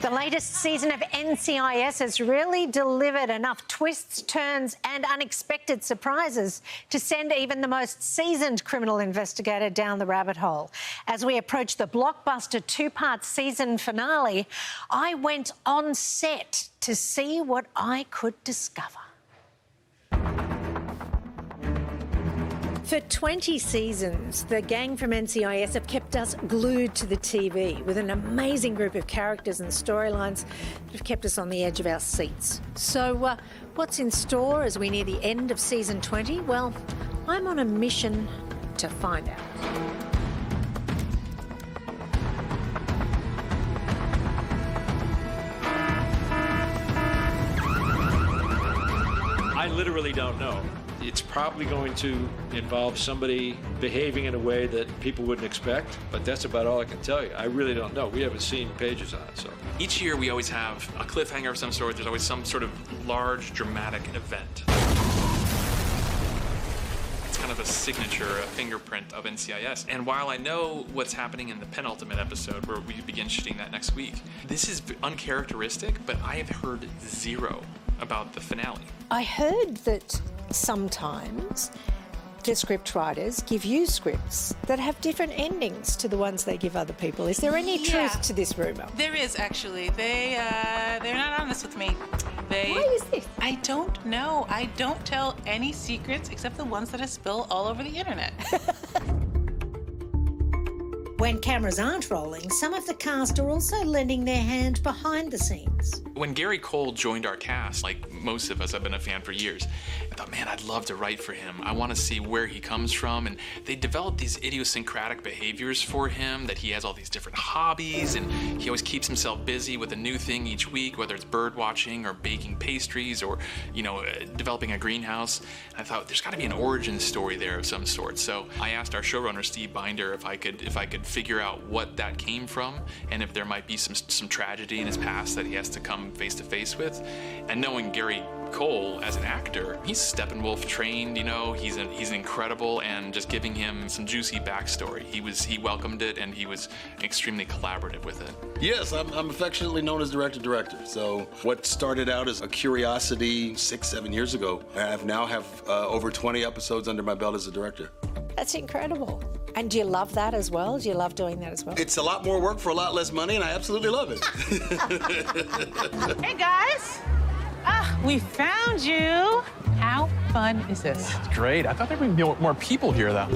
The latest season of NCIS has really delivered enough twists, turns and unexpected surprises to send even the most seasoned criminal investigator down the rabbit hole. As we approach the blockbuster two-part season finale, I went on set to see what I could discover. For 20 seasons, the gang from NCIS have kept us glued to the TV with an amazing group of characters and storylines that have kept us on the edge of our seats. So what's in store as we near the end of season 20? Well, I'm on a mission to find out. I literally don't know. It's probably going to involve somebody behaving in a way that people wouldn't expect, but that's about all I can tell you. I really don't know. We haven't seen pages on it, so. Each year we always have a cliffhanger of some sort. There's always some sort of large, dramatic event. It's kind of a signature, a fingerprint of NCIS. And while I know what's happening in the penultimate episode, where we begin shooting that next week, this is uncharacteristic, but I have heard zero about the finale. I heard that sometimes the script writers give you scripts that have different endings to the ones they give other people. Is there any truth to this rumour? There is, actually. They're not honest with me. Why is this? I don't know. I don't tell any secrets except the ones that I spill all over the internet. When cameras aren't rolling, some of the cast are also lending their hand behind the scenes. When Gary Cole joined our cast, like most of us, I've been a fan for years, I thought, man, I'd love to write for him. I want to see where he comes from. And they developed these idiosyncratic behaviors for him, that he has all these different hobbies, and he always keeps himself busy with a new thing each week, whether it's bird watching or baking pastries or, developing a greenhouse. And I thought, there's got to be an origin story there of some sort. So I asked our showrunner, Steve Binder, if I could figure out what that came from and if there might be some tragedy in his past that he has to come face to face with. And knowing Gary Cole as an actor, he's Steppenwolf trained, he's incredible, and just giving him some juicy backstory. He welcomed it, and he was extremely collaborative with it. Yes, I'm affectionately known as director. So what started out as a curiosity 6-7 years ago, I now have over 20 episodes under my belt as a director. That's incredible. And do you love that as well? Do you love doing that as well? It's a lot more work for a lot less money, and I absolutely love it. Hey, guys. We found you. How fun is this? It's great. I thought there would be more people here, though.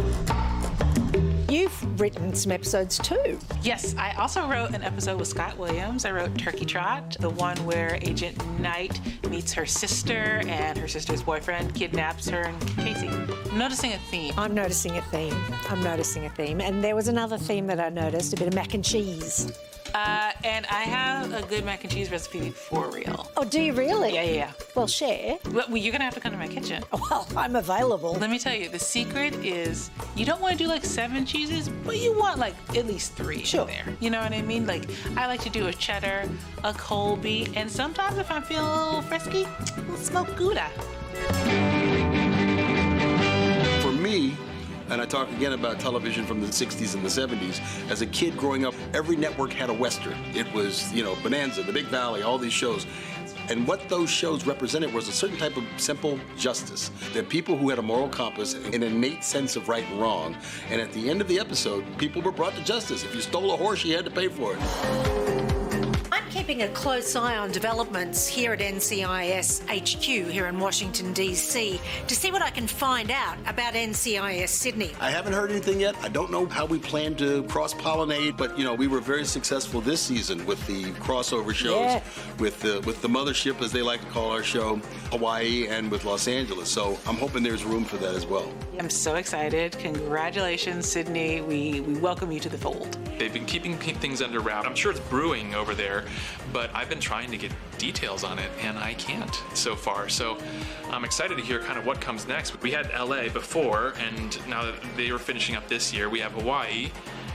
You've written some episodes too. Yes, I also wrote an episode with Scott Williams. I wrote Turkey Trot, the one where Agent Knight meets her sister and her sister's boyfriend kidnaps her and Casey. I'm noticing a theme. I'm noticing a theme. And there was another theme that I noticed, a bit of mac and cheese. And I have a good mac and cheese recipe for real. Oh, do you really? Yeah. Well, share. Well, you're gonna have to come to my kitchen. Well, I'm available. Let me tell you, the secret is you don't want to do like 7 cheeses, but you want like at least 3 in there. You know what I mean? Like, I like to do a cheddar, a Colby, and sometimes if I'm feeling a little frisky, a little smoked Gouda. For me, and I talk again about television from the 60s and the 70s. As a kid growing up, every network had a Western. It was, Bonanza, The Big Valley, all these shows. And what those shows represented was a certain type of simple justice. They're people who had a moral compass, an innate sense of right and wrong. And at the end of the episode, people were brought to justice. If you stole a horse, you had to pay for it. I'm keeping a close eye on developments here at NCIS HQ here in Washington, D.C. to see what I can find out about NCIS Sydney. I haven't heard anything yet. I don't know how we plan to cross-pollinate, but, we were very successful this season with the crossover shows, with the mothership, as they like to call our show, Hawaii, and with Los Angeles. So I'm hoping there's room for that as well. I'm so excited. Congratulations, Sydney. We welcome you to the fold. They've been keeping things under wraps. I'm sure it's brewing over there, but I've been trying to get details on it, and I can't so far. So I'm excited to hear kind of what comes next. We had LA before, and now that they were finishing up this year, we have Hawaii.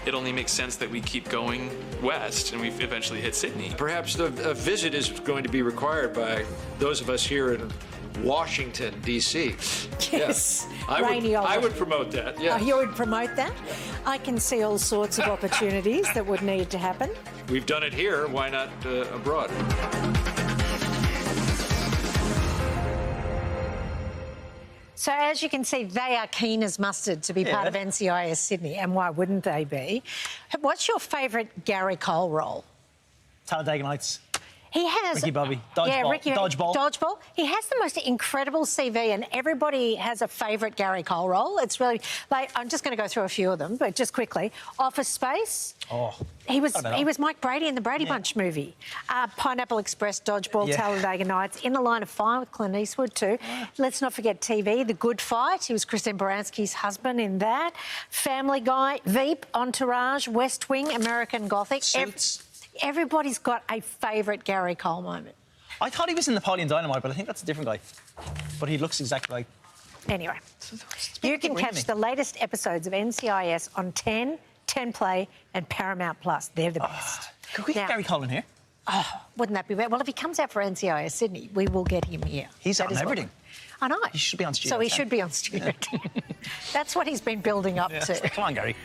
It only makes sense that we keep going west, and we eventually hit Sydney. Perhaps a visit is going to be required by those of us here in Washington, D.C. Yes, I rainy old would promote that, yeah. Oh, you would promote that? I can see all sorts of opportunities that would need to happen. We've done it here, why not abroad? So as you can see, they are keen as mustard to be part of NCIS Sydney, and why wouldn't they be? What's your favourite Gary Cole role? Talladega Nights. He has... Ricky Bobby. Dodgeball. Dodgeball. Dodgeball. He has the most incredible CV, and everybody has a favourite Gary Cole role. It's really... like, I'm just going to go through a few of them, but just quickly. Office Space. Oh. He was Mike Brady in the Brady Bunch movie. Pineapple Express, Dodgeball, Talladega Nights. In the Line of Fire with Clint Eastwood too. Let's not forget TV, The Good Fight. He was Christine Baranski's husband in that. Family Guy, Veep, Entourage, West Wing, American Gothic. Suits. Everybody's got a favourite Gary Cole moment. I thought he was in Napoleon Dynamite, but I think that's a different guy. But he looks exactly like... Anyway, you can catch the latest episodes of NCIS on 10, 10 Play and Paramount Plus. They're the best. Could we get Gary Cole in here? Oh, wouldn't that be bad? Well, if he comes out for NCIS Sydney, we will get him here. He's on everything. I know. He should be on Studio So he 10. should be on Studio 10. That's what he's been building up to. Come on, Gary.